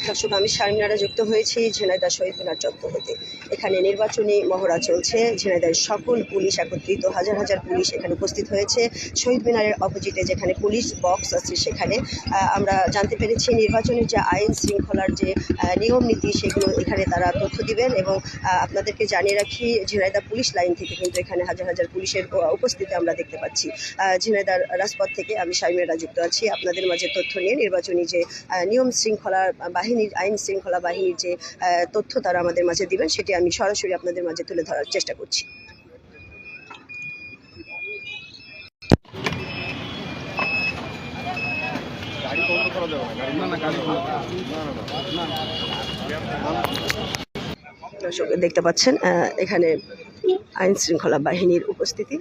দর্শক, আমি শারমিনারা যুক্ত হয়েছি ঝিনাইদহ শহীদ মিনার চত্বর হতে। এখানে নির্বাচনী মহড়া চলছে। ঝিনাইদহের সকল পুলিশ একত্রিত, হাজার হাজার পুলিশ এখানে উপস্থিত হয়েছে। শহীদ মিনারের অপোজিটে যেখানে পুলিশ বক্স আছে সেখানে আমরা জানতে পেরেছি নির্বাচনের যে আইন শৃঙ্খলার যে নিয়ম নীতি সেগুলো এখানে তারা তথ্য দিবেন। এবং আপনাদেরকে জানিয়ে রাখি, ঝিনাইদহ পুলিশ লাইন থেকে কিন্তু এখানে হাজার হাজার পুলিশের উপস্থিতি আমরা দেখতে পাচ্ছি। ঝিনাইদহ রাজপথ থেকে আমি শারমিনারা যুক্ত আছি আপনাদের মাঝে তথ্য নিয়ে। নির্বাচনী যে নিয়ম শৃঙ্খলা বাহিনীর, আইন শৃঙ্খলা বাহিনীর যে তথ্য তারা আমাদের মাঝে দিবেন সেটি আমি সরাসরি আপনাদের মাঝে তুলে ধরার চেষ্টা করছি। দর্শক দেখতে পাচ্ছেন এখানে আইন শৃঙ্খলা বাহিনীর উপস্থিতি।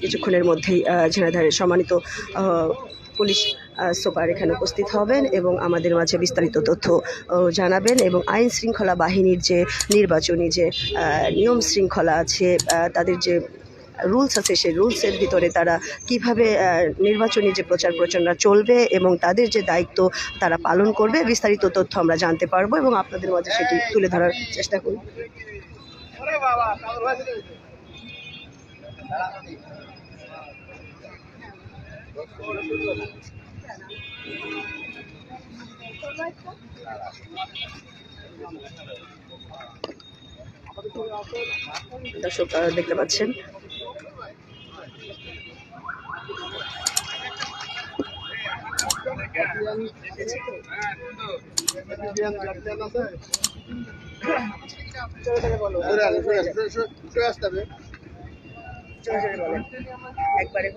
কিছুক্ষণের মধ্যেই ঝিনাইদহের সম্মানিত পুলিশ সুপার এখানে উপস্থিত হবেন এবং আমাদের মাঝে বিস্তারিত তথ্য জানাবেন। এবং আইন শৃঙ্খলা বাহিনীর যে নির্বাচনী যে নিয়ম শৃঙ্খলা আছে, তাদের যে রুলস আছে, সেই রুলসের ভিতরে তারা কিভাবে নির্বাচনী যে প্রচার প্রচারণা চলবে এবং তাদের যে দায়িত্ব তারা পালন করবে, বিস্তারিত তথ্য আমরা জানতে পারবো এবং আপনাদের মাঝে সেটি তুলে ধরার চেষ্টা করব। দর্শক দেখতে পাচ্ছেন একবারে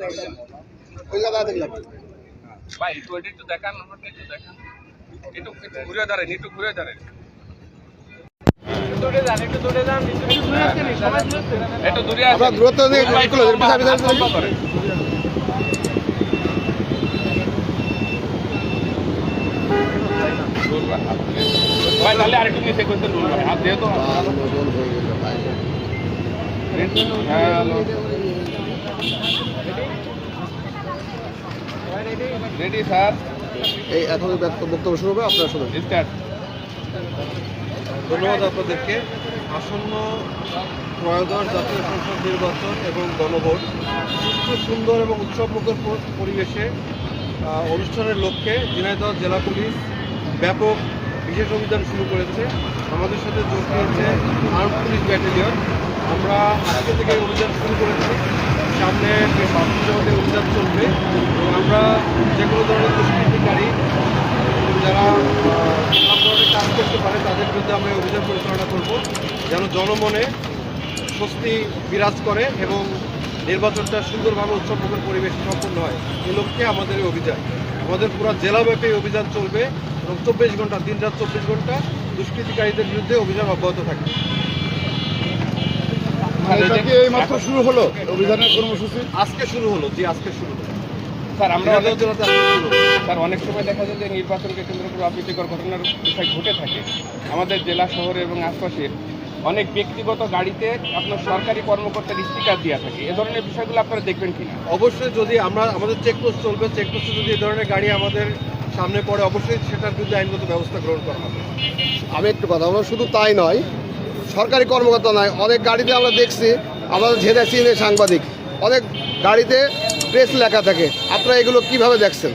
ভাই একটু দেখান, নম্বরটা একটু দেখান, একটু ঘুরে দাঁড়ান, একটু ঘুরে দাঁড়ান, একটু দূরে আসেন, দূরত্ব করেন। ভাই তাহলে আরেকটু নিচে করতে ভাই হাত দিয়ে তো রেডি স্যার। এই এখন বক্তব্য শুরু হবে, আপনারা শুনুন। ধন্যবাদ আপনাদেরকে। আসন্ন ত্রয়োদশ জাতীয় সংসদ নির্বাচন এবং গণভোট সুষ্ঠু, সুন্দর এবং উৎসবমুখর পরিবেশে অনুষ্ঠানের লক্ষ্যে ঝিনাইদহ জেলা পুলিশ ব্যাপক বিশেষ অভিযান শুরু করেছে। আমাদের সাথে যোগ দিয়েছে আর্মড পুলিশ ব্যাটালিয়ন। আমরা আজকে থেকে অভিযান শুরু করেছি, সামনে বেশ সপ্তাহে অভিযান চলবে এবং আমরা যে কোনো ধরনের দুষ্কৃতিকারী যারা সব ধরনের কাজ করতে পারে তাদের বিরুদ্ধে আমরা অভিযান পরিচালনা করব, যেন জনমনে স্বস্তি বিরাজ করে এবং নির্বাচনটা সুন্দরভাবে উৎসবমুখর পরিবেশে সম্পন্ন হয়। এই লক্ষ্যে আমাদের এই অভিযান, আমাদের পুরো জেলাব্যাপী অভিযান চলবে এবং 24 ঘন্টা, দিন রাত 24 ঘন্টা দুষ্কৃতিকারীদের বিরুদ্ধে অভিযান অব্যাহত থাকবে। এই মাত্র শুরু হলো অভিযানের কর্মসূচি, আজকে শুরু হলো। জি, আজকে শুরু হলো স্যার। আমরা স্যার অনেক সময় দেখা যায় যে নির্বাচনকে কেন্দ্র করে অপ্রীতিকর ঘটনার বিষয় ঘটে থাকে আমাদের জেলা শহরে এবং আশপাশের অনেক ব্যক্তিগত গাড়িতে আপনার সরকারি কর্মকর্তার স্টিকার দেওয়া থাকে। এ ধরনের বিষয়গুলো আপনারা দেখবেন কিনা? অবশ্যই, যদি আমাদের চেকপোস্ট চলবে, চেকপোস্টে যদি এই ধরনের গাড়ি আমাদের সামনে পড়ে অবশ্যই সেটার বিরুদ্ধে আইনগত ব্যবস্থা গ্রহণ করা হবে। আমি একটু কথা বলবো, শুধু তাই নয়, সরকারি কর্মকর্তা নয়, অনেক গাড়িতে আমরা দেখছি, আমাদের ঝেড়ে চিনে সাংবাদিক, অনেক গাড়িতে প্রেস লেখা থাকে। আপনারা এগুলো কিভাবে দেখছেন?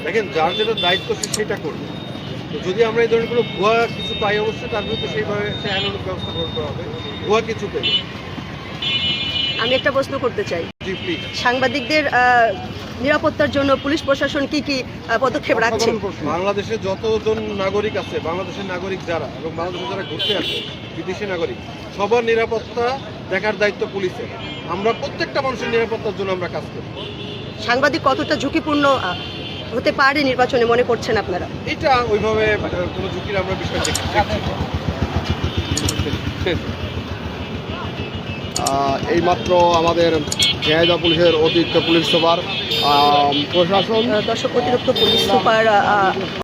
দেখেন, যার যেটা দায়িত্ব সেটা করবে। তো যদি আমরা এই ধরনের কোনো ভুয়া কিছু পাই অবশ্যই তার বিরুদ্ধে সেইভাবে সে আইনানুগ ব্যবস্থা গ্রহণ করা হবে। ভুয়া কিছু পেলে আমি একটা প্রশ্ন করতে চাই। জি প্লিজ। সাংবাদিকদের নিরাপত্তার জন্য পুলিশ প্রশাসন কি কি পদক্ষেপ রাখছে? বাংলাদেশে যতজন নাগরিক আছে, বাংলাদেশের নাগরিক যারা এবং বাংলাদেশে যারা ঘুরতে আসে, বিদেশি নাগরিক, সবার নিরাপত্তা দেখার দায়িত্ব পুলিশের। আমরা প্রত্যেকটা মানুষের নিরাপত্তার জন্য আমরা কাজ করি। সাংবাদিক কতটা ঝুঁকিপূর্ণ হতে পারে নির্বাচনে মনে করছেন আপনারা? এটা ওইভাবে কোনো ঝুঁকির আমরা বিষয় দেখছি। এই মাত্র আমাদের ঝিনাইদহ পুলিশের অতিরিক্ত পুলিশ সুপার প্রশাসন, দর্শক অতিরিক্ত পুলিশ সুপার